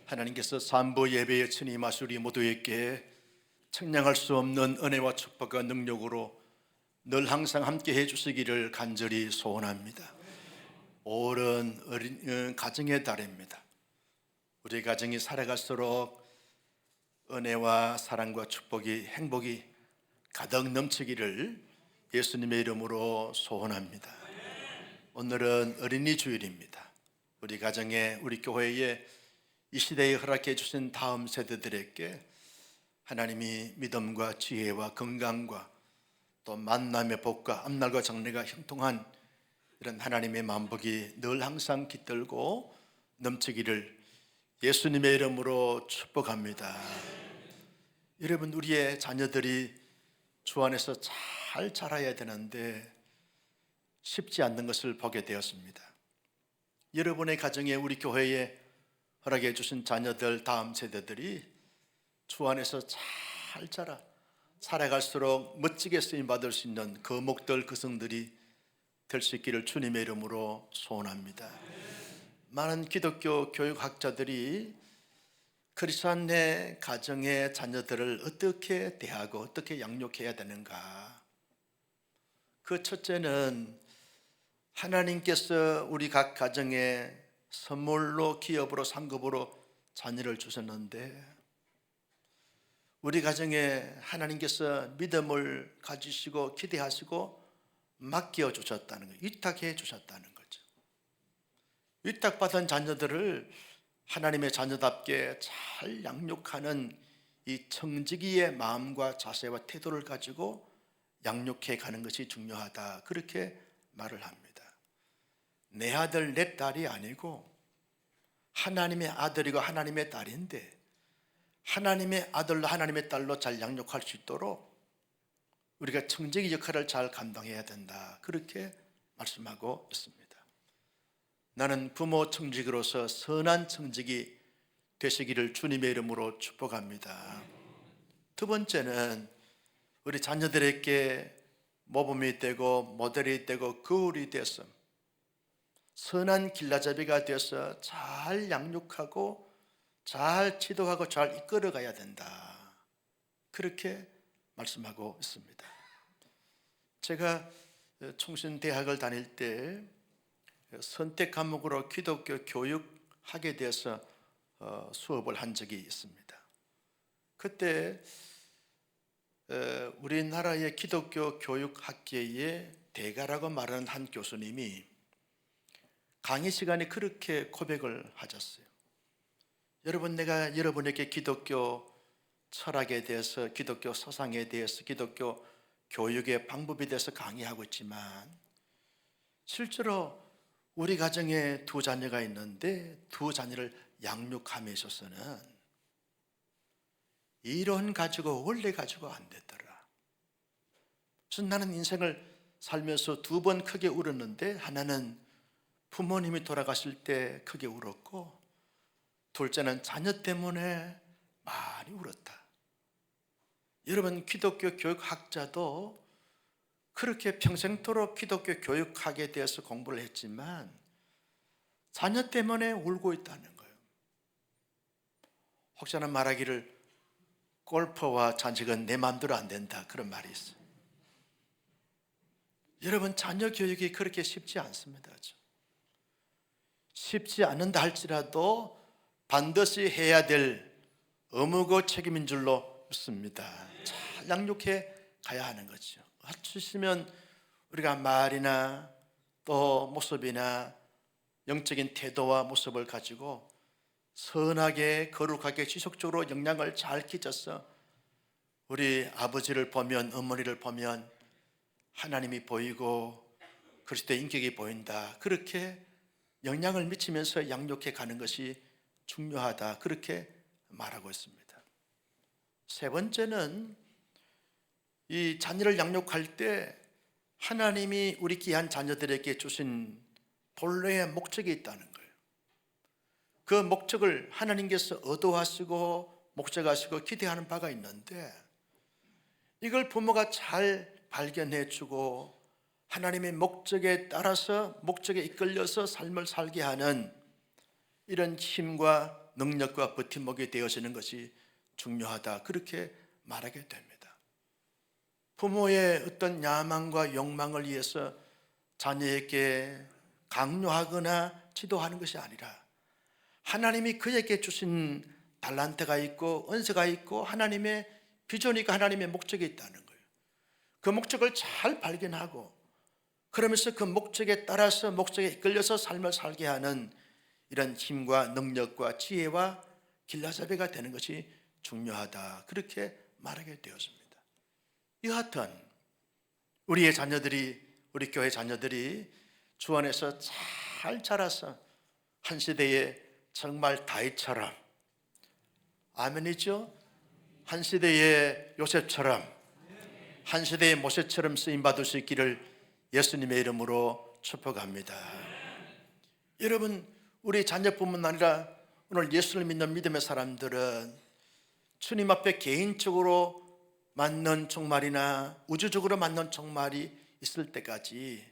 하나님께서 삼부 예배에 친히 임하시 우리 모두에게 청량할 수 없는 은혜와 축복과 능력으로 늘 항상 함께 해주시기를 간절히 소원합니다. 올은 가정의 달입니다. 우리 가정이 살아갈수록 은혜와 사랑과 축복이 행복이 가득 넘치기를 예수님의 이름으로 소원합니다. 오늘은 어린이 주일입니다. 우리 가정에 우리 교회에 이 시대에 허락해 주신 다음 세대들에게 하나님이 믿음과 지혜와 건강과 또 만남의 복과 앞날과 장래가 형통한 이런 하나님의 만복이 늘 항상 깃들고 넘치기를 예수님의 이름으로 축복합니다. 여러분, 우리의 자녀들이 주 안에서 잘 자라야 되는데 쉽지 않는 것을 보게 되었습니다. 여러분의 가정에 우리 교회에 허락해 주신 자녀들 다음 세대들이 주 안에서 잘 자라 살아갈수록 멋지게 쓰임받을 수 있는 거목들 그성들이 될 수 있기를 주님의 이름으로 소원합니다. 많은 기독교 교육학자들이 크리스찬의 가정의 자녀들을 어떻게 대하고 어떻게 양육해야 되는가, 그 첫째는 하나님께서 우리 각 가정에 선물로 기업으로 상급으로 자녀를 주셨는데 우리 가정에 하나님께서 믿음을 가지시고 기대하시고 맡겨 주셨다는 거예요. 위탁해 주셨다는 거죠. 위탁받은 자녀들을 하나님의 자녀답게 잘 양육하는 이 청지기의 마음과 자세와 태도를 가지고 양육해 가는 것이 중요하다, 그렇게 말을 합니다. 내 아들 내 딸이 아니고 하나님의 아들이고 하나님의 딸인데 하나님의 아들로 하나님의 딸로 잘 양육할 수 있도록 우리가 청지기 역할을 잘 감당해야 된다, 그렇게 말씀하고 있습니다. 나는 부모 청지기로서 선한 청지기 되시기를 주님의 이름으로 축복합니다. 두 번째는 우리 자녀들에게 모범이 되고 모델이 되고 거울이 되어서 선한 길라잡이가 되어서 잘 양육하고 잘 지도하고 잘 이끌어 가야 된다, 그렇게 말씀하고 있습니다. 제가 총신대학을 다닐 때 선택 과목으로 기독교 교육학에 대해서 수업을 한 적이 있습니다. 그때 우리나라의 기독교 교육학계의 대가라고 말하는 한 교수님이 강의 시간에 그렇게 고백을 하셨어요. 여러분, 내가 여러분에게 기독교 철학에 대해서, 기독교 서상에 대해서, 기독교 교육의 방법에 대해서 강의하고 있지만 실제로 우리 가정에 두 자녀가 있는데 두 자녀를 양육함에 있어서는 이론 가지고 원래 가지고 안 되더라. 그래서 나는 인생을 살면서 두 번 크게 울었는데 하나는 부모님이 돌아가실 때 크게 울었고 둘째는 자녀 때문에 많이 울었다. 여러분, 기독교 교육학자도 그렇게 평생토록 기독교 교육학에 대해서 공부를 했지만 자녀 때문에 울고 있다는 거예요. 혹자는 말하기를 골퍼와 잔식은 내 마음대로 안 된다, 그런 말이 있어요. 여러분, 자녀 교육이 그렇게 쉽지 않습니다. 쉽지 않는다 할지라도 반드시 해야 될 의무고 책임인 줄로 믿습니다. 잘 양육해 가야 하는 거죠. 하시면 우리가 말이나 또 모습이나 영적인 태도와 모습을 가지고 선하게 거룩하게 지속적으로 영향을 잘 끼쳐서 우리 아버지를 보면 어머니를 보면 하나님이 보이고 그리스도의 인격이 보인다, 그렇게 영향을 미치면서 양육해 가는 것이 중요하다, 그렇게 말하고 있습니다. 세 번째는 이 자녀를 양육할 때 하나님이 우리 귀한 자녀들에게 주신 본래의 목적이 있다는 거예요. 그 목적을 하나님께서 의도하시고 목적하시고 기대하는 바가 있는데 이걸 부모가 잘 발견해 주고 하나님의 목적에 따라서 목적에 이끌려서 삶을 살게 하는 이런 힘과 능력과 버팀목이 되어지는 것이 중요하다, 그렇게 말하게 됩니다. 부모의 어떤 야망과 욕망을 위해서 자녀에게 강요하거나 지도하는 것이 아니라 하나님이 그에게 주신 달란트가 있고 은사가 있고 하나님의 비전이 있고 하나님의 목적이 있다는 거예요. 그 목적을 잘 발견하고 그러면서 그 목적에 따라서 목적에 이끌려서 삶을 살게 하는 이런 힘과 능력과 지혜와 길라잡이가 되는 것이 중요하다, 그렇게 말하게 되었습니다. 여하튼 우리의 자녀들이, 우리 교회 자녀들이 주 안에서 잘 자라서 한 시대에 정말 다윗처럼, 아멘이죠? 한 시대의 요셉처럼, 한 시대의 모세처럼 쓰임받을 수 있기를 예수님의 이름으로 축복합니다. 여러분, 우리 자녀뿐만 아니라 오늘 예수를 믿는 믿음의 사람들은 주님 앞에 개인적으로 맞는 종말이나 우주적으로 맞는 종말이 있을 때까지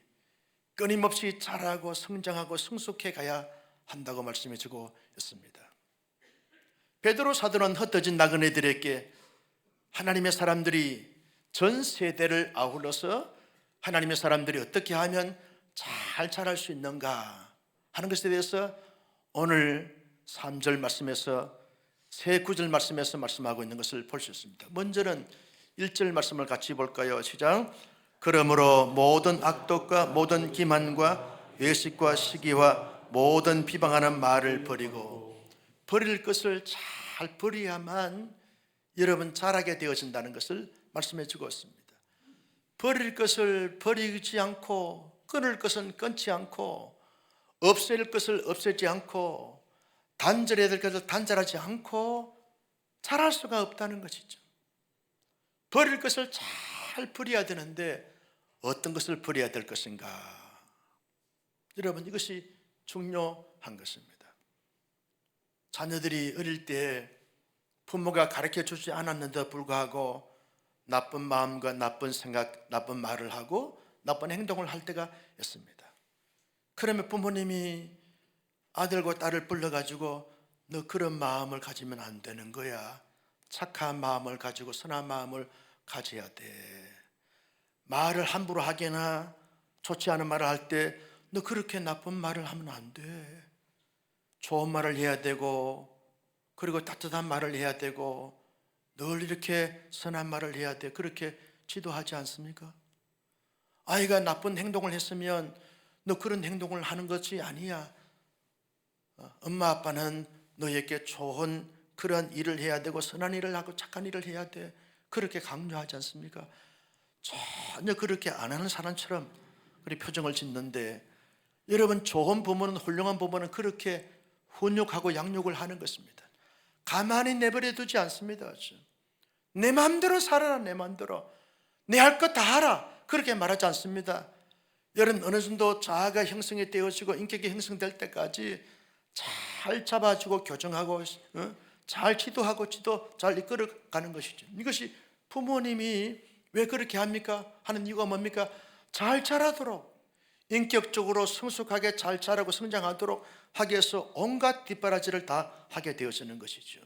끊임없이 자라고 성장하고 성숙해 가야 한다고 말씀해 주고 있습니다. 베드로 사도는 흩어진 나그네들에게 하나님의 사람들이 전 세대를 아울러서 하나님의 사람들이 어떻게 하면 잘 자랄 수 있는가 하는 것에 대해서 오늘 3절 말씀에서 세 구절 말씀에서 말씀하고 있는 것을 볼 수 있습니다. 먼저는 1절 말씀을 같이 볼까요? 시작. 그러므로 모든 악독과 모든 기만과 외식과 시기와 모든 비방하는 말을 버리고, 버릴 것을 잘 버려야만 여러분 잘하게 되어진다는 것을 말씀해 주고 있습니다. 버릴 것을 버리지 않고 끊을 것은 끊지 않고 없앨 것을 없애지 않고 단절해야 될 것을 단절하지 않고 잘할 수가 없다는 것이죠. 버릴 것을 잘 버려야 되는데 어떤 것을 버려야 될 것인가? 여러분, 이것이 중요한 것입니다. 자녀들이 어릴 때 부모가 가르쳐 주지 않았는데도 불구하고 나쁜 마음과 나쁜 생각, 나쁜 말을 하고 나쁜 행동을 할 때가 있습니다. 그러면 부모님이 아들과 딸을 불러가지고 너 그런 마음을 가지면 안 되는 거야. 착한 마음을 가지고 선한 마음을 가져야 돼. 말을 함부로 하거나 좋지 않은 말을 할 때 너 그렇게 나쁜 말을 하면 안 돼. 좋은 말을 해야 되고 그리고 따뜻한 말을 해야 되고 늘 이렇게 선한 말을 해야 돼. 그렇게 지도하지 않습니까? 아이가 나쁜 행동을 했으면 너 그런 행동을 하는 것이 아니야. 엄마 아빠는 너에게 좋은 그런 일을 해야 되고 선한 일을 하고 착한 일을 해야 돼. 그렇게 강요하지 않습니까? 전혀 그렇게 안 하는 사람처럼 그렇게 표정을 짓는데, 여러분, 좋은 부모는, 훌륭한 부모는 그렇게 훈육하고 양육을 하는 것입니다. 가만히 내버려 두지 않습니다. 내 마음대로 살아라. 내 마음대로 내 할 것 다 하라, 그렇게 말하지 않습니다. 여러분, 어느 정도 자아가 형성이 되어지고 인격이 형성될 때까지 잘 잡아주고 교정하고 잘 지도하고 잘 이끌어가는 것이죠. 이것이 부모님이 왜 그렇게 합니까? 하는 이유가 뭡니까? 잘 자라도록, 인격적으로 성숙하게 잘 자라고 성장하도록 하기 위해서 온갖 뒷바라지를 다 하게 되어지는 것이죠.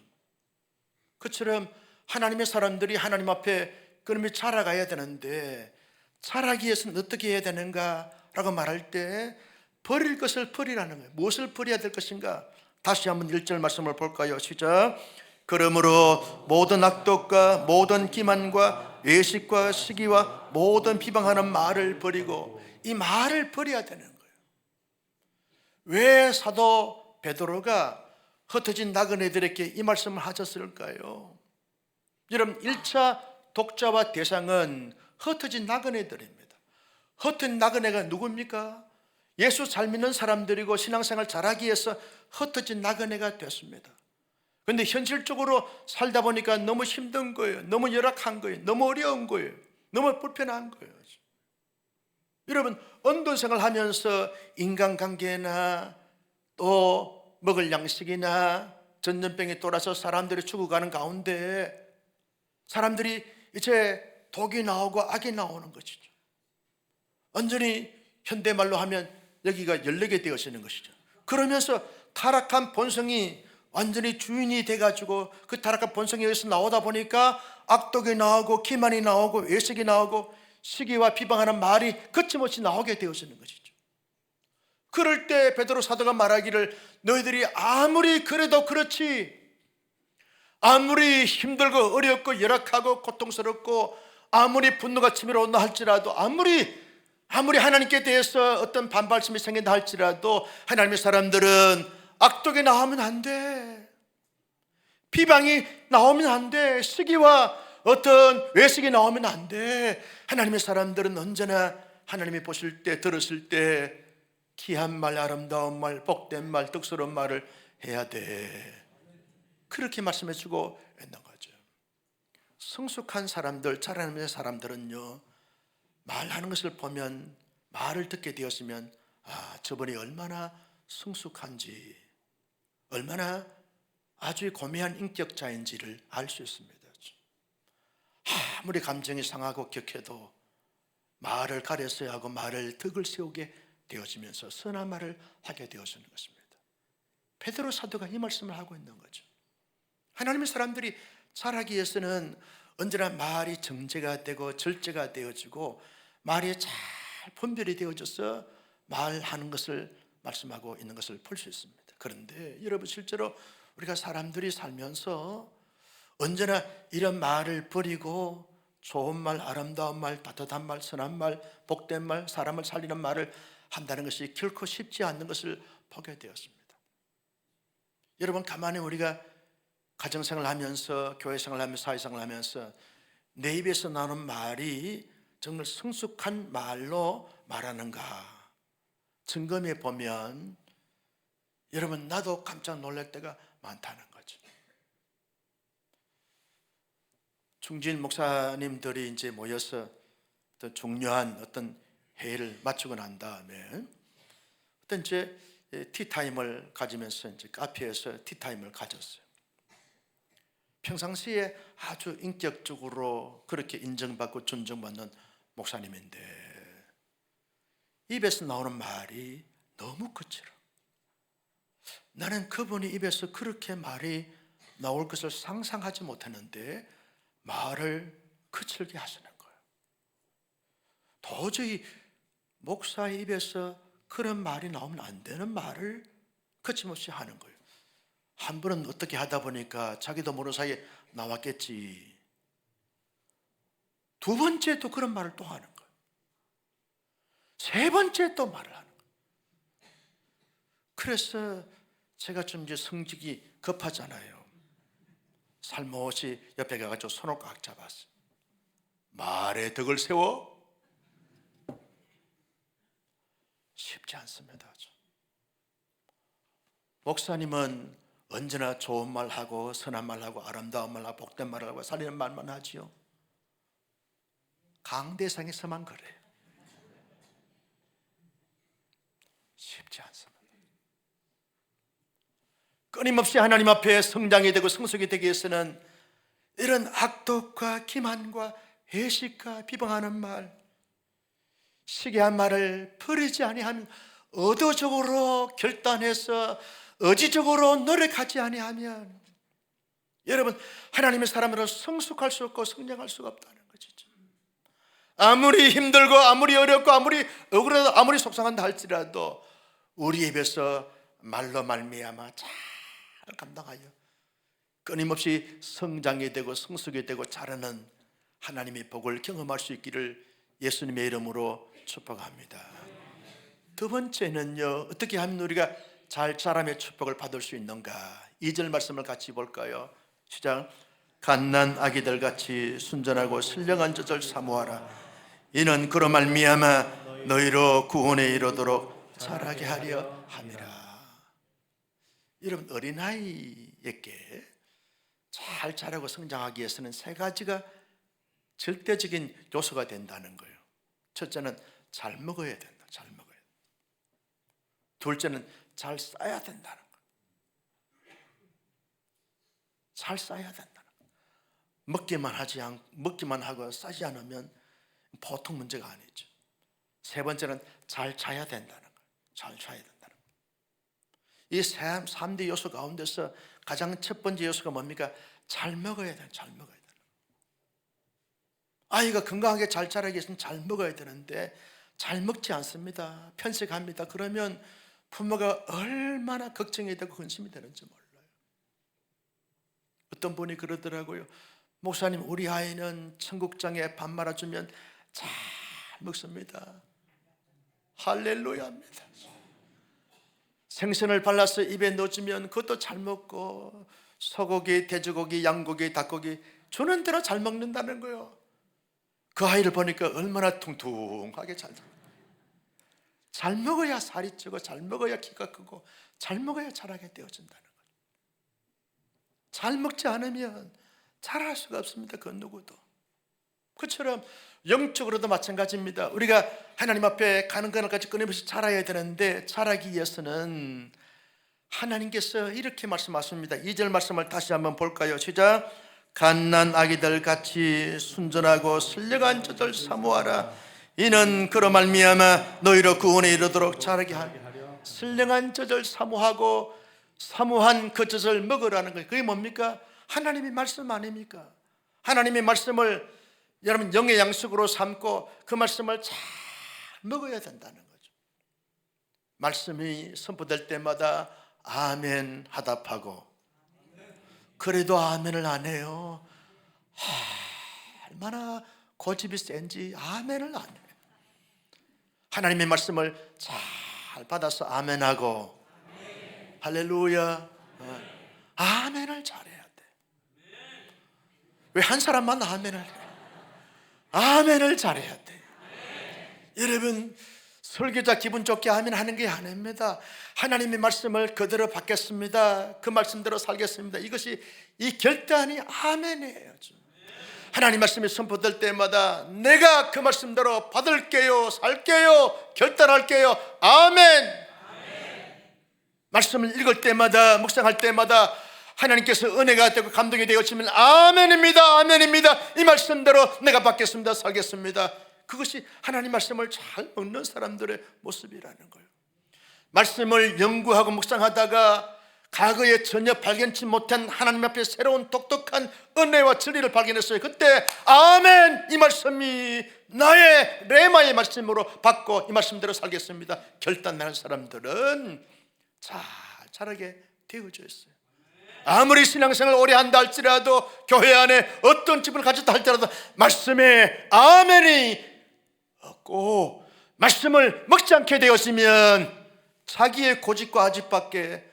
그처럼 하나님의 사람들이 하나님 앞에 그놈이 자라가야 되는데 자라기 위해서는 어떻게 해야 되는가 라고 말할 때 버릴 것을 버리라는 거예요. 무엇을 버려야 될 것인가? 다시 한번 1절 말씀을 볼까요? 시작. 그러므로 모든 악독과 모든 기만과 외식과 시기와 모든 비방하는 말을 버리고, 이 말을 버려야 되는 거예요. 왜 사도 베드로가 흩어진 나그네들에게 이 말씀을 하셨을까요? 여러분, 1차 독자와 대상은 흩어진 나그네들입니다. 흩어진 나그네가 누굽니까? 예수 잘 믿는 사람들이고 신앙생활 잘하기 위해서 흩어진 나그네가 됐습니다. 그런데 현실적으로 살다 보니까 너무 힘든 거예요. 너무 열악한 거예요. 너무 어려운 거예요. 너무 불편한 거예요. 여러분, 언도생활 하면서 인간관계나 또 먹을 양식이나 전염병이 돌아서 사람들이 죽어가는 가운데 사람들이 이제 독이 나오고 악이 나오는 것이죠. 완전히 현대말로 하면 여기가 열리게 되어지는 것이죠. 그러면서 타락한 본성이 완전히 주인이 돼가지고 그 타락한 본성에 의해서 나오다 보니까 악독이 나오고 기만이 나오고 외식이 나오고 시기와 비방하는 말이 거침없이 나오게 되어지는 것이죠. 그럴 때 베드로 사도가 말하기를 너희들이 아무리 그래도 그렇지, 아무리 힘들고 어렵고 열악하고 고통스럽고 아무리 분노가 치밀어 온다 할지라도 아무리 하나님께 대해서 어떤 반발심이 생긴다 할지라도 하나님의 사람들은 악독이 나오면 안 돼, 비방이 나오면 안 돼, 시기와 어떤 외식이 나오면 안 돼. 하나님의 사람들은 언제나 하나님이 보실 때 들으실 때 귀한 말, 아름다운 말, 복된 말, 덕스러운 말을 해야 돼. 그렇게 말씀해 주고 있는 거죠. 성숙한 사람들, 잘 하는 사람들은요, 말하는 것을 보면, 말을 듣게 되었으면 저분이 얼마나 성숙한지, 얼마나 아주 고매한 인격자인지를 알 수 있습니다. 아무리 감정이 상하고 격해도 말을 가렸어야 하고 말을 덕을 세우게 되어지면서 선한 말을 하게 되어지는 것입니다. 베드로 사도가 이 말씀을 하고 있는 거죠. 하나님의 사람들이 자라기 위해서는 언제나 말이 정제가 되고 절제가 되어지고 말이 잘 분별이 되어져서 말하는 것을 말씀하고 있는 것을 볼 수 있습니다. 그런데 여러분, 실제로 우리가 사람들이 살면서 언제나 이런 말을 버리고 좋은 말, 아름다운 말, 따뜻한 말, 선한 말, 복된 말, 사람을 살리는 말을 한다는 것이 결코 쉽지 않는 것을 보게 되었습니다. 여러분, 가만히 우리가 가정생활을 하면서, 교회생활을 하면서, 사회생활을 하면서 내 입에서 나오는 말이 정말 성숙한 말로 말하는가 점검해 보면 여러분, 나도 깜짝 놀랄 때가 많다는 거죠. 중진 목사님들이 이제 모여서 어떤 중요한 어떤 회의를 마치고 난 다음에 어떤 이제 티타임을 가지면서 이제 카페에서 티타임을 가졌어요. 평상시에 아주 인격적으로 그렇게 인정받고 존중받는 목사님인데 입에서 나오는 말이 너무 거칠어. 나는 그분이 입에서 그렇게 말이 나올 것을 상상하지 못했는데 말을 거칠게 하시는 거예요. 도저히 목사의 입에서 그런 말이 나오면 안 되는 말을 거침없이 하는 거예요. 한 번은 어떻게 하다 보니까 자기도 모르는 사이에 나왔겠지. 두 번째 또 그런 말을 또 하는 거예요. 세 번째 또 말을 하는 거예요. 그래서 제가 좀 이제 성질이 급하잖아요. 살못이 옆에 가가지고 손을 꽉 잡았어요. 말에 덕을 세워? 쉽지 않습니다. 목사님은 언제나 좋은 말하고 선한 말하고 아름다운 말하고 복된 말하고 살리는 말만 하지요. 강대상에서만 그래요. 쉽지 않습니다. 끊임없이 하나님 앞에 성장이 되고 성숙이 되기 위해서는 이런 악독과 기만과 해식과 비방하는 말, 시기한 말을 버리지 아니하면, 의도적으로 결단해서 의지적으로 노력하지 아니하면 여러분, 하나님의 사람으로 성숙할 수 없고 성장할 수가 없다는 것이죠. 아무리 힘들고 아무리 어렵고 아무리 억울하고 아무리 속상한다 할지라도 우리 입에서 말로 말미암아 잘 감당하여 끊임없이 성장이 되고 성숙이 되고 자라는 하나님의 복을 경험할 수 있기를 예수님의 이름으로 축복합니다. 두 번째는요, 어떻게 하면 우리가 잘 자라며 축복을 받을 수 있는가? 2절 말씀을 같이 볼까요? 시작. 갓난 아기들 같이 순전하고 신령한 젖을 사모하라. 이는 그로 말미암아 너희로 구원에 이르도록 자라게 하려 함이라. 여러분, 어린아이에게 잘 자라고 성장하기 위해서는 세 가지가 절대적인 요소가 된다는 거예요. 첫째는 잘 먹어야 된다. 잘 먹어야 된다. 둘째는 잘 싸야 된다는 거예요. 잘 싸야 된다는 거예요. 먹기만 하고 싸지 않으면 보통 문제가 아니죠. 세 번째는 잘 자야 된다는 거예요. 잘 자야 된다는 거예요. 이 3대 요소 가운데서 가장 첫 번째 요소가 뭡니까? 잘 먹어야 돼. 잘 먹어야 돼. 아이가 건강하게 잘 자라기 위해서는 잘 먹어야 되는데 잘 먹지 않습니다. 편식합니다. 그러면 부모가 얼마나 걱정이 되고 근심이 되는지 몰라요. 어떤 분이 그러더라고요. 목사님, 우리 아이는 청국장에 밥 말아주면 잘 먹습니다. 할렐루야입니다. 생선을 발라서 입에 넣어주면 그것도 잘 먹고, 소고기, 돼지고기, 양고기, 닭고기 주는 대로 잘 먹는다는 거예요. 그 아이를 보니까 얼마나 퉁퉁하게 잘 먹어야 살이 찌고, 잘 먹어야 키가 크고, 잘 먹어야 자라게 되어진다는 거예요. 잘 먹지 않으면 자랄 수가 없습니다. 그 누구도. 그처럼 영적으로도 마찬가지입니다. 우리가 하나님 앞에 가는 그날까지 끊임없이 자라야 되는데, 자라기 위해서는 하나님께서 이렇게 말씀하십니다. 2절 말씀을 다시 한번 볼까요? 시작. 갓난 아기들 같이 순전하고 선량한 젖을 사모하라. 이는 그로 말미암아 너희로 구원에 이르도록 자라게 하려. 선량한 젖을 사모하고 사모한 그 젖을 먹으라는 거예요. 그게 뭡니까? 하나님의 말씀 아닙니까? 하나님의 말씀을 여러분 영의 양식으로 삼고 그 말씀을 잘 먹어야 된다는 거죠. 말씀이 선포될 때마다 아멘 하답하고, 그래도 아멘을 안 해요. 얼마나 고집이 센지 아멘을 안 해요. 하나님의 말씀을 잘 받아서 아멘하고, 할렐루야, 아멘을 잘해야 돼. 왜 한 사람만 아멘을 해? 아멘을 잘해야 돼. 여러분, 설교자 기분 좋게 아멘 하는 게 아닙니다. 하나님의 말씀을 그대로 받겠습니다. 그 말씀대로 살겠습니다. 이것이 이 결단이 아멘이에요. 하나님 말씀이 선포될 때마다 내가 그 말씀대로 받을게요, 살게요, 결단할게요. 아멘. 말씀을 읽을 때마다, 묵상할 때마다 하나님께서 은혜가 되고 감동이 되어지면 아멘입니다, 아멘입니다. 이 말씀대로 내가 받겠습니다, 살겠습니다. 그것이 하나님 말씀을 잘 먹는 사람들의 모습이라는 거예요. 말씀을 연구하고 묵상하다가 과거에 전혀 발견치 못한 하나님 앞에 새로운 독특한 은혜와 진리를 발견했어요. 그때 아멘, 이 말씀이 나의 레마의 말씀으로 받고 이 말씀대로 살겠습니다, 결단하는 사람들은 잘 자라게 되어져 있어요. 아무리 신앙생활을 오래 한다 할지라도, 교회 안에 어떤 집을 가졌다 할지라도 말씀에 아멘이 없고 말씀을 먹지 않게 되었으면 자기의 고집과 아집밖에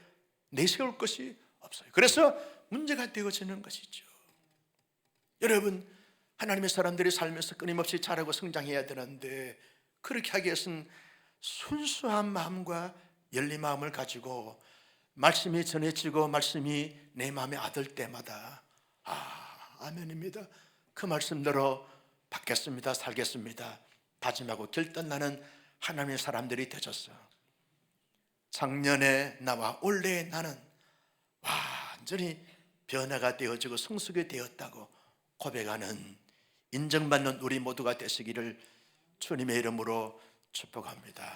내세울 것이 없어요. 그래서 문제가 되어지는 것이죠. 여러분, 하나님의 사람들이 살면서 끊임없이 자라고 성장해야 되는데, 그렇게 하기 위해서는 순수한 마음과 열린 마음을 가지고 말씀이 전해지고 말씀이 내 마음에 아들 때마다 아멘입니다, 그 말씀대로 받겠습니다, 살겠습니다 다짐하고 결단하는 하나님의 사람들이 되셨어. 작년에 나와 올해의 나는 완전히 변화가 되어지고 성숙이 되었다고 고백하는, 인정받는 우리 모두가 되시기를 주님의 이름으로 축복합니다.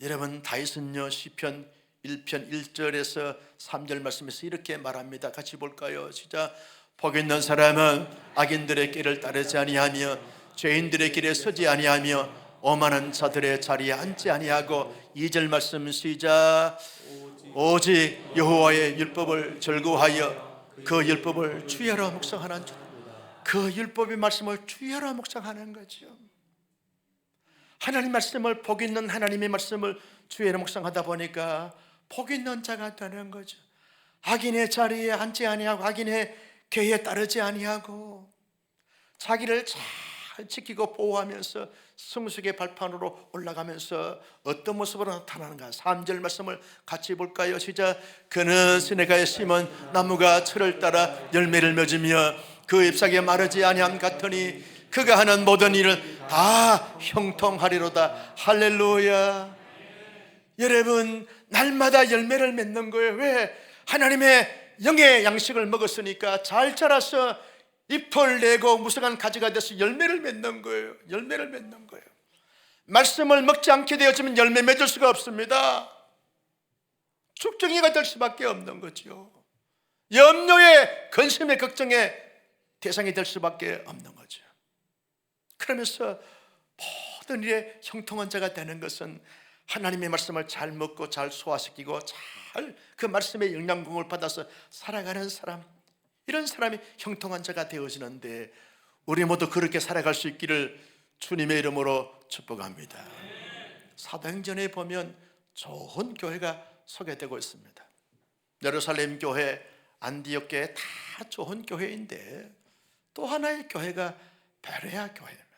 여러분, 다윗은요 시편 1편 1절에서 3절 말씀에서 이렇게 말합니다. 같이 볼까요? 시작. 복 있는 사람은 악인들의 길을 따르지 아니하며 죄인들의 길에 서지 아니하며 오만한 자들의 자리에 앉지 아니하고, 2절 말씀 시작. 오직 여호와의 율법을 즐거워하여 그 율법을 주야로 묵상하는 줄. 그 율법의 말씀을 주야로 묵상하는 거죠. 하나님 말씀을, 복 있는 하나님의 말씀을 주야로 묵상하다 보니까 복 있는 자가 되는 거죠. 악인의 자리에 앉지 아니하고 악인의 궤에 따르지 아니하고 자기를 잘 지키고 보호하면서 성숙의 발판으로 올라가면서 어떤 모습으로 나타나는가. 3절 말씀을 같이 볼까요? 시작. 그는 시내가에 심은 나무가 철을 따라 열매를 맺으며 그 잎사귀에 마르지 아니함 같으니 그가 하는 모든 일을 다 형통하리로다. 할렐루야. 여러분, 날마다 열매를 맺는 거예요. 왜? 하나님의 영의 양식을 먹었으니까 잘 자라서 잎을 내고 무성한 가지가 돼서 열매를 맺는 거예요. 열매를 맺는 거예요. 말씀을 먹지 않게 되어지면 열매 맺을 수가 없습니다. 죽정이가 될 수밖에 없는 거죠. 염려의 근심의 걱정의 대상이 될 수밖에 없는 거죠. 그러면서 모든 일에 형통한 자가 되는 것은 하나님의 말씀을 잘 먹고 잘 소화시키고 잘 그 말씀의 영양분을 받아서 살아가는 사람, 이런 사람이 형통한 자가 되어지는데 우리 모두 그렇게 살아갈 수 있기를 주님의 이름으로 축복합니다. 사도행전에 보면 좋은 교회가 소개되고 있습니다. 예루살렘 교회, 안디옥 교회 다 좋은 교회인데 또 하나의 교회가 베레아 교회입니다.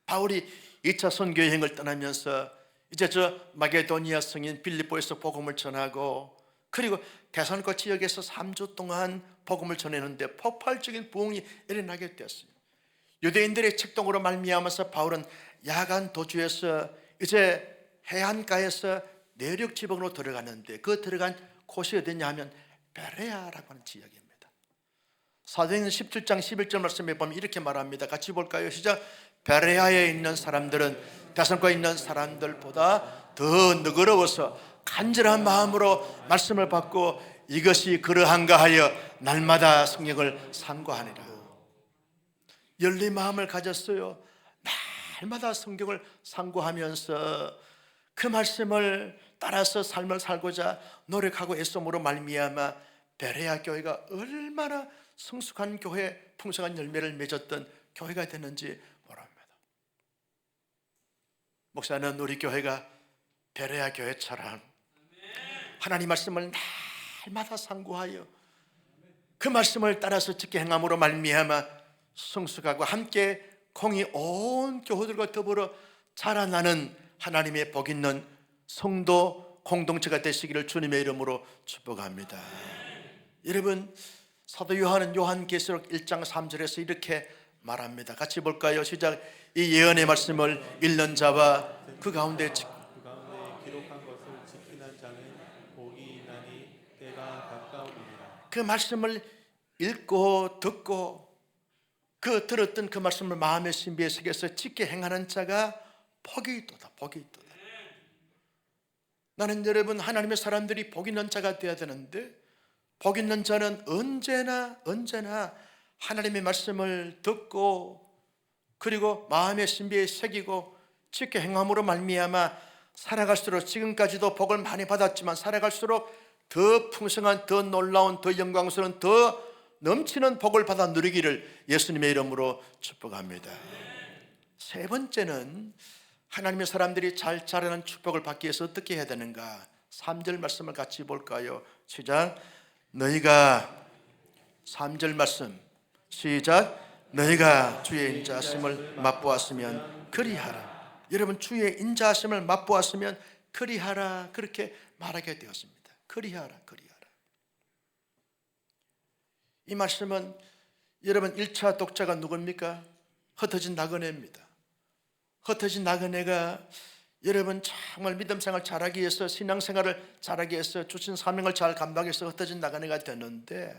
바울이 2차 선교 여행을 떠나면서 이제 저 마게도니아 성인 빌립보에서 복음을 전하고 그리고 데살로니가 지역에서 3주 동안 복음을 전했는데 폭발적인 부흥이 일어나게 되었어요. 유대인들의 책동으로 말미암아서 바울은 야간 도주에서 이제 해안가에서 내륙 지방으로 들어가는데 그 들어간 곳이 어디냐 하면 베레아라고 하는 지역입니다. 사도행전 17장 11절 말씀에 보면 이렇게 말합니다. 같이 볼까요? 시작. 베레아에 있는 사람들은 데살로니가에 있는 사람들보다 더 너그러워서 간절한 마음으로 말씀을 받고 이것이 그러한가 하여 날마다 성경을 상고하니라. 열린 마음을 가졌어요. 날마다 성경을 상고하면서 그 말씀을 따라서 삶을 살고자 노력하고 애써므로 말미암아 베레아 교회가 얼마나 성숙한 교회, 풍성한 열매를 맺었던 교회가 됐는지 모릅니다. 목사는 우리 교회가 베레아 교회처럼 하나님 말씀을 날마다 상고하여 그 말씀을 따라서 지켜 행함으로 말미암아 성숙하고 함께 공이 온 교우들과 더불어 자라나는 하나님의 복 있는 성도 공동체가 되시기를 주님의 이름으로 축복합니다. 여러분, 사도 요한은 요한계시록 1장 3절에서 이렇게 말합니다. 같이 볼까요? 시작. 이 예언의 말씀을 읽는 자와 그 가운데 기록한 것을 지키는 자는 복이 있나니 때가 가까우니라. 그 말씀을 읽고 듣고 그 들었던 그 말씀을 마음의 신비에 새겨서 지켜 행하는 자가 복이 있도다. 복이 있도다. 나는 여러분 하나님의 사람들이 복 있는 자가 되어야 되는데 복 있는 자는 언제나 하나님의 말씀을 듣고 그리고 마음의 신비에 새기고 지켜 행함으로 말미암아 살아갈수록 지금까지도 복을 많이 받았지만 살아갈수록 더 풍성한, 더 놀라운, 더 영광스러운, 더 넘치는 복을 받아 누리기를 예수님의 이름으로 축복합니다. 세 번째는 하나님의 사람들이 잘 자라는 축복을 받기 위해서 어떻게 해야 되는가? 3절 말씀을 같이 볼까요? 시작. 너희가 3절 말씀 시작. 너희가 주의 인자하심을 맛보았으면 그리하라. 여러분 주의 인자하심을 맛보았으면 그리하라. 그렇게 말하게 되었습니다. 그리하라. 이 말씀은 여러분 1차 독자가 누굽니까? 흩어진 나그네입니다. 흩어진 나그네가 여러분 정말 믿음생활 잘하기 위해서 신앙생활을 잘하기 위해서 주신 사명을 잘 감당하기 위해서 흩어진 나그네가 되는데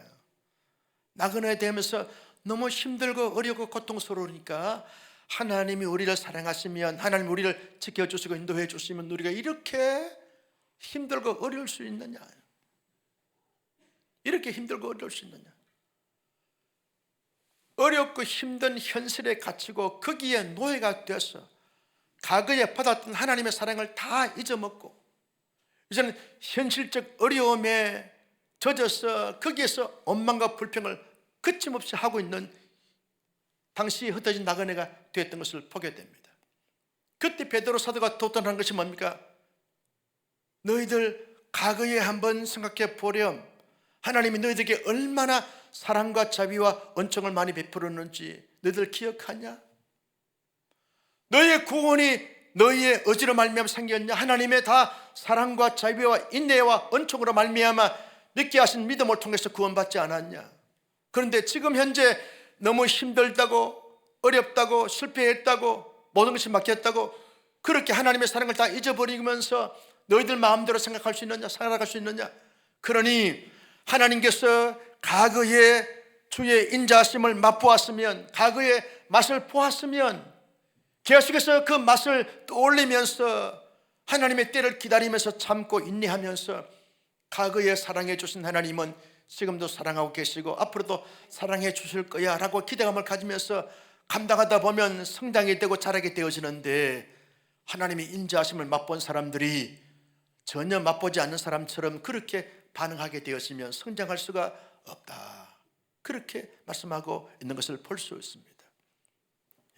나그네 되면서 너무 힘들고 어렵고 고통스러우니까 하나님이 우리를 사랑하시면 하나님 우리를 지켜주시고 인도해 주시면 우리가 이렇게 힘들고 어려울 수 있느냐? 이렇게 힘들고 어려울 수 있느냐? 어렵고 힘든 현실에 갇히고 거기에 노예가 되어서 과거에 받았던 하나님의 사랑을 다 잊어먹고 이제는 현실적 어려움에 젖어서 거기에서 원망과 불평을 거침없이 하고 있는 당시 흩어진 나그네가 되었던 것을 보게 됩니다. 그때 베드로 사도가 도전한 것이 뭡니까? 너희들 과거에 한번 생각해 보렴. 하나님이 너희들에게 얼마나 사랑과 자비와 은총을 많이 베풀었는지 너희들 기억하냐? 너희의 구원이 너희의 의지로 말미암아 생겼냐? 하나님의 다 사랑과 자비와 인내와 은총으로 말미암아 믿게 하신 믿음을 통해서 구원받지 않았냐? 그런데 지금 현재 너무 힘들다고 어렵다고 실패했다고 모든 것이 막혔다고 그렇게 하나님의 사랑을 다 잊어버리면서 너희들 마음대로 생각할 수 있느냐? 살아갈 수 있느냐? 그러니 하나님께서 과거에 주의 인자하심을 맛보았으면 과거의 맛을 보았으면 계속해서 그 맛을 떠올리면서 하나님의 때를 기다리면서 참고 인내하면서 과거에 사랑해 주신 하나님은 지금도 사랑하고 계시고 앞으로도 사랑해 주실 거야 라고 기대감을 가지면서 감당하다 보면 성장이 되고 자라게 되어지는데, 하나님의 인자하심을 맛본 사람들이 전혀 맛보지 않는 사람처럼 그렇게 반응하게 되었으면 성장할 수가 없다, 그렇게 말씀하고 있는 것을 볼 수 있습니다.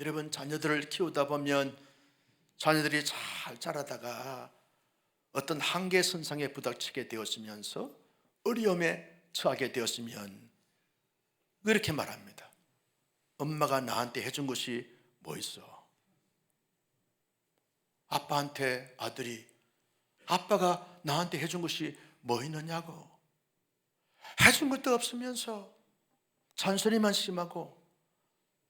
여러분, 자녀들을 키우다 보면 자녀들이 잘 자라다가 어떤 한계 선상에 부닥치게 되었으면서 어려움에 처하게 되었으면 이렇게 말합니다. 엄마가 나한테 해준 것이 뭐 있어? 아빠한테 아들이 아빠가 나한테 해준 것이 뭐 있느냐고. 해준 것도 없으면서 잔소리만 심하고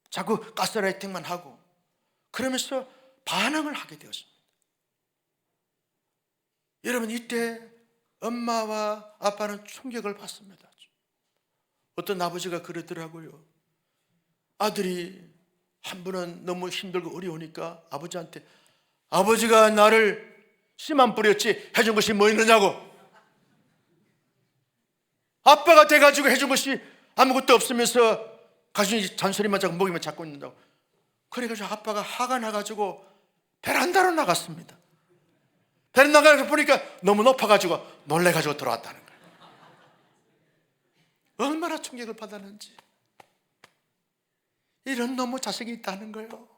자꾸 가스라이팅만 하고 그러면서 반항을 하게 되었습니다. 여러분, 이때 엄마와 아빠는 충격을 받습니다. 어떤 아버지가 그러더라고요. 아들이 한 번은 너무 힘들고 어려우니까 아버지한테, 아버지가 나를 씨만 뿌렸지 해준 것이 뭐 있느냐고. 아빠가 돼가지고 해준 것이 아무것도 없으면서 가슴이 잔소리만 자꾸 먹이면 잡고 있는다고. 그래가지고 아빠가 화가 나가지고 베란다로 나갔습니다. 베란다에 보니까 너무 높아가지고 놀래가지고 들어왔다는 거예요. 얼마나 충격을 받았는지. 이런 놈의 자식이 있다는 거예요.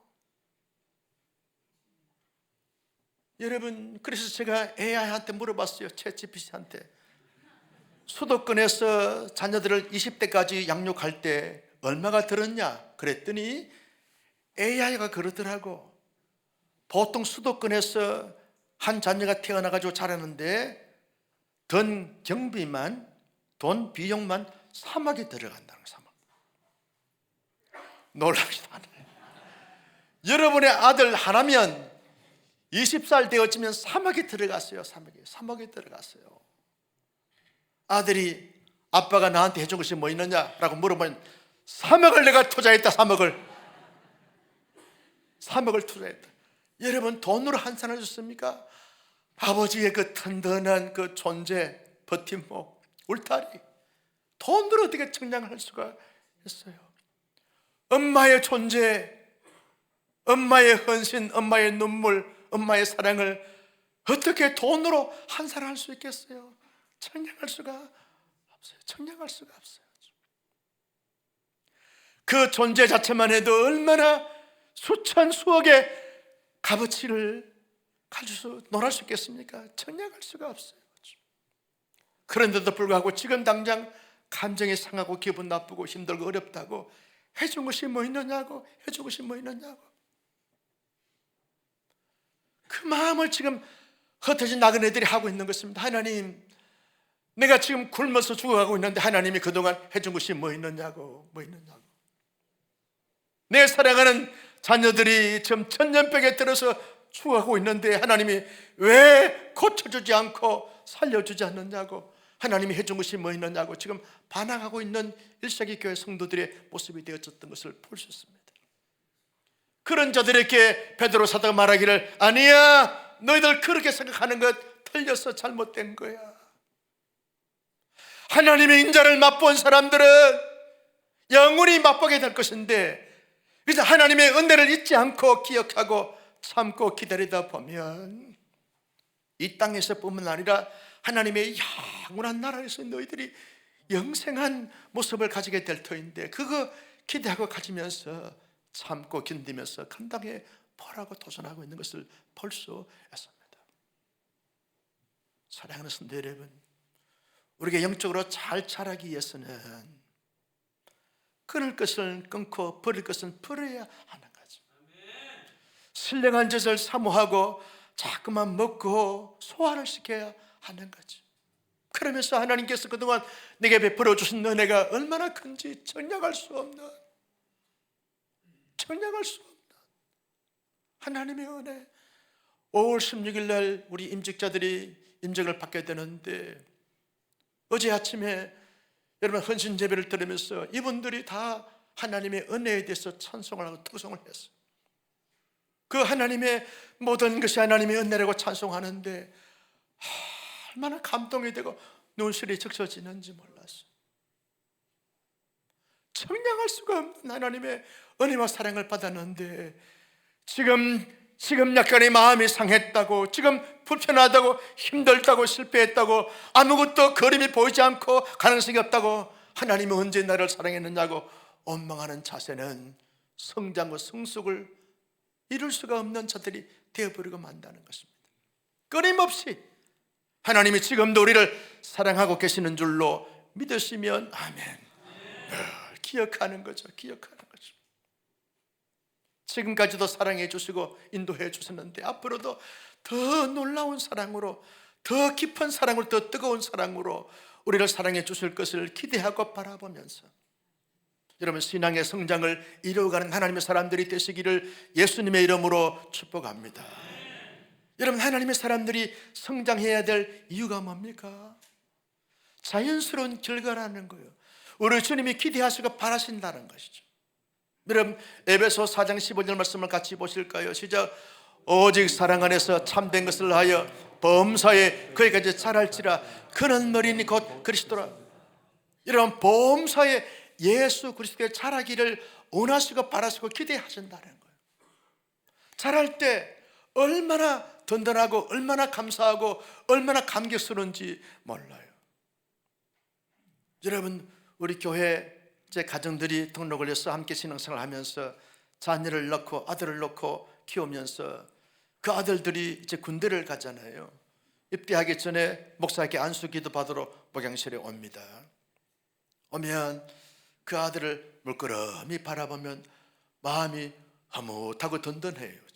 여러분, 그래서 제가 AI한테 물어봤어요. 챗GPT한테. 수도권에서 자녀들을 20대까지 양육할 때 얼마가 들었냐 그랬더니 AI가 그러더라고. 보통 수도권에서 한 자녀가 태어나가지고 자라는데 돈 경비만, 돈 비용만 3억이 들어간다는 거예요. 3억. 놀랍지도 않아요. 여러분의 아들 하나면 20살 되어지면 3억이 들어갔어요. 3억이 들어갔어요. 아들이 아빠가 나한테 해준 것이 뭐 있느냐라고 물어보면 3억을 내가 투자했다. 3억을 투자했다. 여러분, 돈으로 한산해 줬습니까? 아버지의 그 든든한 그 존재, 버팀목, 울타리, 돈으로 어떻게 청량할 수가 있어요? 엄마의 존재, 엄마의 헌신, 엄마의 눈물, 엄마의 사랑을 어떻게 돈으로 한산할 수 있겠어요? 청량할 수가 없어요. 청량할 수가 없어요. 그 존재 자체만 해도 얼마나 수천 수억의 값어치를 가지고 놀랄 수 있겠습니까? 청량할 수가 없어요. 그런데도 불구하고 지금 당장 감정이 상하고 기분 나쁘고 힘들고 어렵다고 해준 것이 뭐 있느냐고, 해준 것이 뭐 있느냐고. 그 마음을 지금 흩어진 나그네들이 하고 있는 것입니다. 하나님, 내가 지금 굶어서 죽어가고 있는데 하나님이 그동안 해준 것이 뭐 있느냐고, 뭐 있느냐고. 내 사랑하는 자녀들이 지금 천년병에 들어서 죽어가고 있는데 하나님이 왜 고쳐주지 않고 살려주지 않느냐고, 하나님이 해준 것이 뭐 있느냐고 지금 반항하고 있는 1세기 교회 성도들의 모습이 되어졌던 것을 볼 수 있습니다. 그런 자들에게 베드로 사도가 말하기를, 아니야, 너희들 그렇게 생각하는 것 틀려서 잘못된 거야. 하나님의 인자를 맛본 사람들은 영원히 맛보게 될 것인데, 그래서 하나님의 은혜를 잊지 않고 기억하고 참고 기다리다 보면 이 땅에서뿐만 아니라 하나님의 영원한 나라에서 너희들이 영생한 모습을 가지게 될 터인데, 그거 기대하고 가지면서 참고 견디면서 감당해 보라고 도전하고 있는 것을 볼 수 있습니다. 사랑하는 성도 여러분, 우리가 영적으로 잘 자라기 위해서는 끊을 것을 끊고 버릴 것은 버려야 하는 거죠. 신령한 젖을 사모하고 자꾸만 먹고 소화를 시켜야 하는 거죠. 그러면서 하나님께서 그동안 내게 베풀어 주신 은혜가 얼마나 큰지 청량할 수 없는 하나님의 은혜. 5월 16일 날 우리 임직자들이 임직을 받게 되는데, 어제 아침에 여러분 헌신 예배를 들으면서 이분들이 다 하나님의 은혜에 대해서 찬송을 하고 투성을 했어요. 그 하나님의 모든 것이 하나님의 은혜라고 찬송하는데 얼마나 감동이 되고 눈물이 적셔지는지 몰랐어요. 성장할 수가 없는 하나님의 은혜와 사랑을 받았는데 지금 약간의 마음이 상했다고, 지금 불편하다고, 힘들다고, 실패했다고, 아무것도 그림이 보이지 않고 가능성이 없다고, 하나님이 언제 나를 사랑했느냐고 원망하는 자세는 성장과 성숙을 이룰 수가 없는 자들이 되어버리고 만다는 것입니다. 끊임없이 하나님이 지금도 우리를 사랑하고 계시는 줄로 믿으시면 아멘. 늘 기억하는 거죠. 기억하는 거죠. 지금까지도 사랑해 주시고 인도해 주셨는데 앞으로도 더 놀라운 사랑으로, 더 깊은 사랑으로, 더 뜨거운 사랑으로 우리를 사랑해 주실 것을 기대하고 바라보면서 여러분 신앙의 성장을 이루어가는 하나님의 사람들이 되시기를 예수님의 이름으로 축복합니다. 여러분 하나님의 사람들이 성장해야 될 이유가 뭡니까? 자연스러운 결과라는 거예요. 우리 주님이 기대하시고 바라신다는 것이죠. 여러분 에베소 4장 15절 말씀을 같이 보실까요? 시작. 오직 사랑 안에서 참된 것을 하여 범사에 그에까지 자랄지라. 그는 머리니 곧 그리스도라. 여러분 범사에 예수 그리스도의 자라기를 원하시고 바라시고 기대하신다는 거예요. 자랄 때 얼마나 든든하고 얼마나 감사하고 얼마나 감격스러운지 몰라요. 여러분 우리 교회 제 가정들이 등록을 해서 함께 신앙생활을 하면서 자녀를 낳고 아들을 낳고 키우면서 그 아들들이 이제 군대를 가잖아요. 입대하기 전에 목사에게 안수기도 받으러 목양실에 옵니다. 오면 그 아들을 물끄러미 바라보면 마음이 흐뭇하고 든든해요.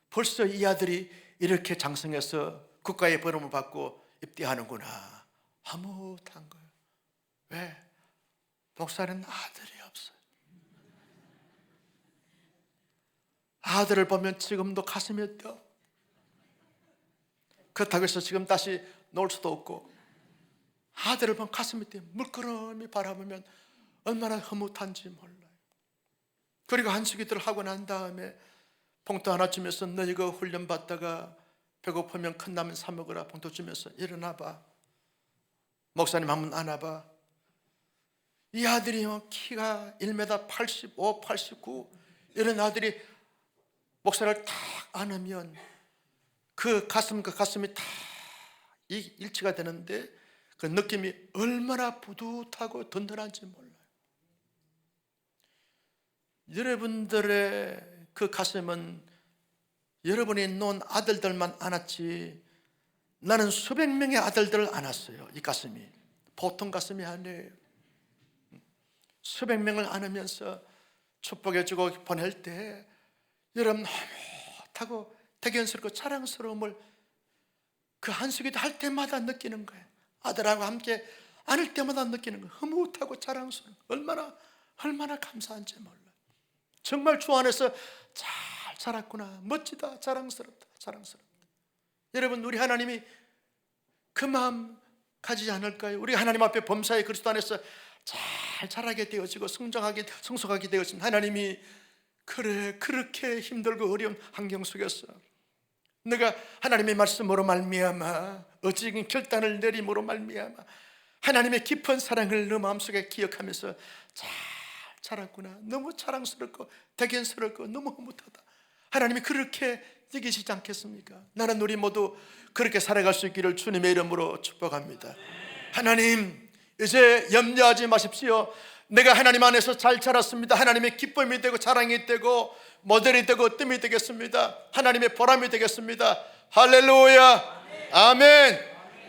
벌써 이 아들이 이렇게 장성해서 국가의 버름을 받고 입대하는구나. 흐뭇한 거예요. 왜? 목사는 아들이 없어요. 아들을 보면 지금도 가슴이 떠. 그렇다고 해서 지금 다시 놀 수도 없고, 아들을 보면 가슴이 떠. 물끄러미 바라보면 얼마나 흐뭇한지 몰라요. 그리고 한수기들을 하고 난 다음에 봉투 하나 주면서 너 이거 훈련 받다가 배고프면 큰 라면 사 먹으라. 봉투 주면서 일어나봐. 목사님 한번 안아봐. 이 아들이 키가 1m 85, 89 이런 아들이 목사를 탁 안으면 그 가슴이 다 일치가 되는데 그 느낌이 얼마나 뿌듯하고 든든한지 몰라요. 여러분들의 그 가슴은 여러분이 놓은 아들들만 안았지 나는 수백 명의 아들들을 안았어요. 이 가슴이 보통 가슴이 아니에요. 수백 명을 안으면서 축복해주고 보낼 때 여러분 흐뭇하고 대견스럽고 자랑스러움을 그 한수기도 할 때마다 느끼는 거예요. 아들하고 함께 안을 때마다 느끼는 거예요. 흐뭇하고 자랑스러운 얼마나 감사한지 몰라요. 정말 주 안에서 잘 자랐구나. 멋지다. 자랑스럽다. 여러분 우리 하나님이 그 마음 가지지 않을까요? 우리 하나님 앞에 범사의 그리스도 안에서 잘 자라게 되어지고 성숙하게 되어진 하나님이 그렇게 힘들고 어려운 환경 속에서 내가 하나님의 말씀으로 말미암아 어찌긴 결단을 내림으로 말미암아 하나님의 깊은 사랑을 너 마음속에 기억하면서 잘 자랐구나. 너무 자랑스럽고 대견스럽고 너무 흐뭇하다. 하나님이 그렇게 여기시지 않겠습니까? 나는 우리 모두 그렇게 살아갈 수 있기를 주님의 이름으로 축복합니다. 하나님 이제 염려하지 마십시오. 내가 하나님 안에서 잘 자랐습니다. 하나님의 기쁨이 되고 자랑이 되고 모델이 되고 뜸이 되겠습니다. 하나님의 보람이 되겠습니다. 할렐루야. 아멘.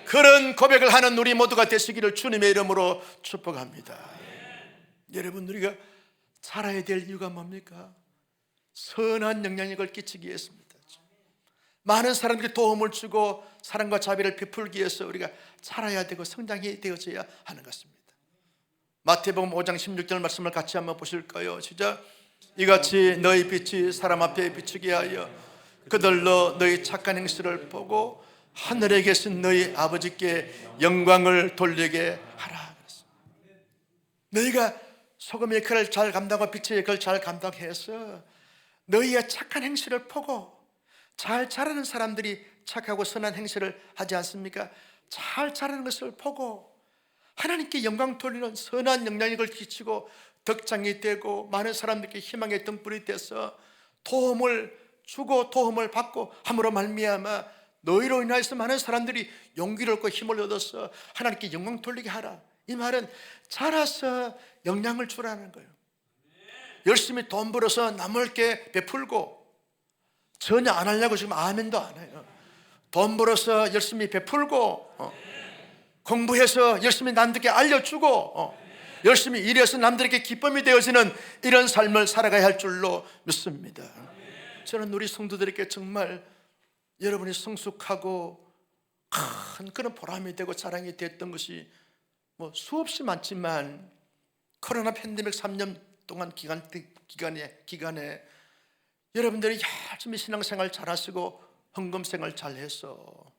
그런 고백을 하는 우리 모두가 되시기를 주님의 이름으로 축복합니다. 여러분 우리가 살아야 될 이유가 뭡니까? 선한 영향력을 끼치기 위해서입니다. 많은 사람들이 도움을 주고 사랑과 자비를 베풀기 위해서 우리가 살아야 되고 성장이 되어져야 하는 것입니다. 마태복음 5장 16절 말씀을 같이 한번 보실까요? 시작. 이같이 너희 빛이 사람 앞에 비추게 하여 그들로 너희 착한 행실을 보고 하늘에 계신 너희 아버지께 영광을 돌리게 하라. 너희가 소금의 역할을 잘 감당하고 빛의 역할을 잘 감당해서 너희의 착한 행실을 보고 잘 자라는 사람들이 착하고 선한 행실을 하지 않습니까? 잘 자라는 것을 보고 하나님께 영광 돌리는 선한 영향력을 끼치고 덕장이 되고 많은 사람들께 희망의 등불이 돼서 도움을 주고 도움을 받고 함으로 말미암아 너희로 인하여서 많은 사람들이 용기를 얻고 힘을 얻어서 하나님께 영광 돌리게 하라. 이 말은 자라서 영향을 주라는 거예요. 열심히 돈 벌어서 남을게 베풀고, 전혀 안 하려고 지금 아멘도 안 해요. 돈 벌어서 열심히 베풀고, 공부해서 열심히 남들에게 알려주고, 열심히 일해서 남들에게 기쁨이 되어지는 이런 삶을 살아가야 할 줄로 믿습니다. 저는 우리 성도들에게 정말 여러분이 성숙하고 큰 그런 보람이 되고 자랑이 됐던 것이 뭐 수없이 많지만, 코로나 팬데믹 3년 동안 기간에 여러분들이 열심히 신앙생활 잘하시고 헌금생활 잘해서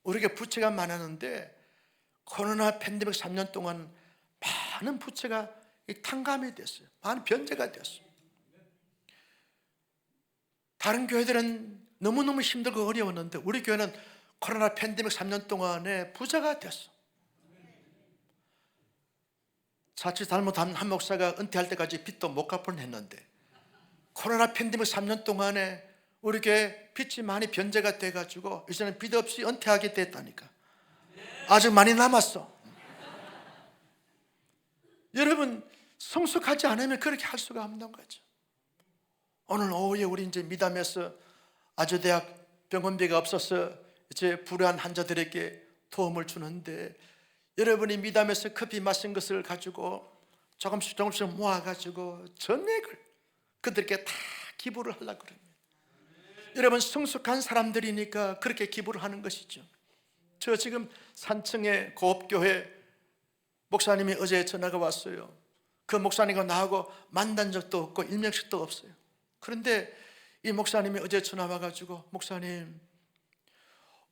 우리에게 부채가 많았는데, 코로나 팬데믹 3년 동안 많은 부채가 탕감이 됐어요. 많은 변제가 됐어요. 다른 교회들은 너무너무 힘들고 어려웠는데 우리 교회는 코로나 팬데믹 3년 동안에 부자가 됐어. 자칫 잘못한 한 목사가 은퇴할 때까지 빚도 못 갚을 했는데, 코로나 팬데믹 3년 동안에 우리 교회 빚이 많이 변제가 돼가지고 이제는 빚 없이 은퇴하게 됐다니까. 아직 많이 남았어. 여러분, 성숙하지 않으면 그렇게 할 수가 없는 거죠. 오늘 오후에 우리 이제 미담에서 아주대학 병원비가 없어서 이제 불우한 환자들에게 도움을 주는데, 여러분이 미담에서 커피 마신 것을 가지고 조금씩 모아가지고 전액을 그들에게 다 기부를 하려고 그럽니다. 여러분, 성숙한 사람들이니까 그렇게 기부를 하는 것이죠. 저 지금 산청의 고업교회 목사님이 어제 전화가 왔어요. 그 목사님과 나하고 만난 적도 없고 일면식도 없어요. 그런데 이 목사님이 어제 전화 와가지고, 목사님,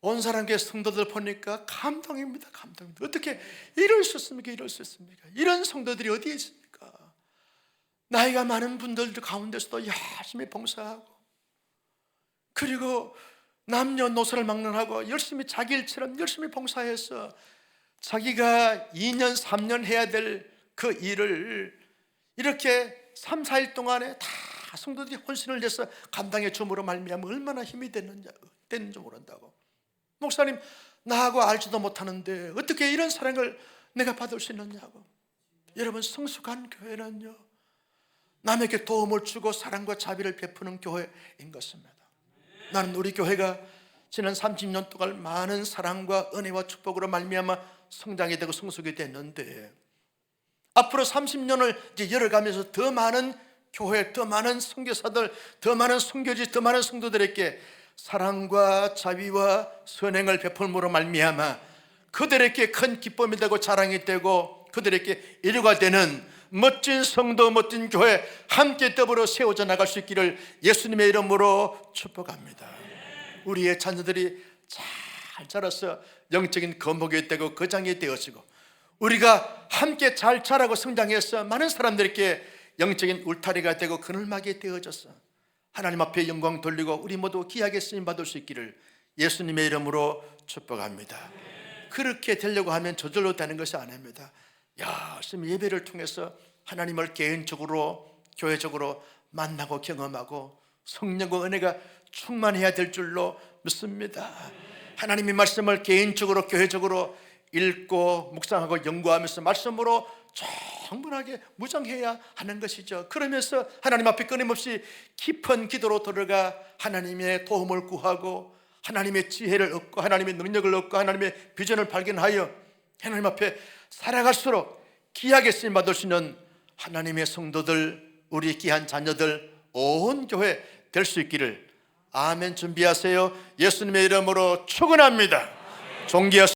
온 사람께 성도들 보니까 감동입니다. 감동입니다. 어떻게 이럴 수 있습니까? 이럴 수 있습니까? 이런 성도들이 어디에 있습니까? 나이가 많은 분들도 가운데서도 열심히 봉사하고, 그리고 남녀노소를 막론하고 열심히 자기 일처럼 열심히 봉사해서 자기가 2년 3년 해야 될 그 일을 이렇게 3, 4일 동안에 다 성도들이 헌신을 해서 감당해 줌으로 말미암아 얼마나 힘이 됐는지 모른다고. 목사님, 나하고 알지도 못하는데 어떻게 이런 사랑을 내가 받을 수 있느냐고. 여러분, 성숙한 교회는요, 남에게 도움을 주고 사랑과 자비를 베푸는 교회인 것입니다. 나는 우리 교회가 지난 30년 동안 많은 사랑과 은혜와 축복으로 말미암아 성장이 되고 성숙이 됐는데, 앞으로 30년을 이제 열어가면서 더 많은 교회, 더 많은 선교사들, 더 많은 선교지, 더 많은 성도들에게 사랑과 자비와 선행을 베풀므로 말미암아 그들에게 큰 기쁨이 되고 자랑이 되고 그들에게 일유가 되는 멋진 성도, 멋진 교회 함께 더불어 세워져 나갈 수 있기를 예수님의 이름으로 축복합니다. 우리의 자녀들이 잘 자라서 영적인 거목이 되고 거장이 되어지고, 우리가 함께 잘 자라고 성장해서 많은 사람들에게 영적인 울타리가 되고 그늘막이 되어져서 하나님 앞에 영광 돌리고 우리 모두 귀하게 쓰임받을 수 있기를 예수님의 이름으로 축복합니다. 그렇게 되려고 하면 저절로 되는 것이 아닙니다. 열심히 예배를 통해서 하나님을 개인적으로 교회적으로 만나고 경험하고 성령과 은혜가 충만해야 될 줄로 믿습니다. 하나님의 말씀을 개인적으로 교회적으로 읽고 묵상하고 연구하면서 말씀으로 충분하게 무장해야 하는 것이죠. 그러면서 하나님 앞에 끊임없이 깊은 기도로 들어가 하나님의 도움을 구하고 하나님의 지혜를 얻고 하나님의 능력을 얻고 하나님의 비전을 발견하여 하나님 앞에 살아갈수록 귀하게 쓰임받을 수 있는 하나님의 성도들, 우리 귀한 자녀들, 온 교회 될 수 있기를. 아멘. 준비하세요. 예수님의 이름으로 축원합니다. 존귀하신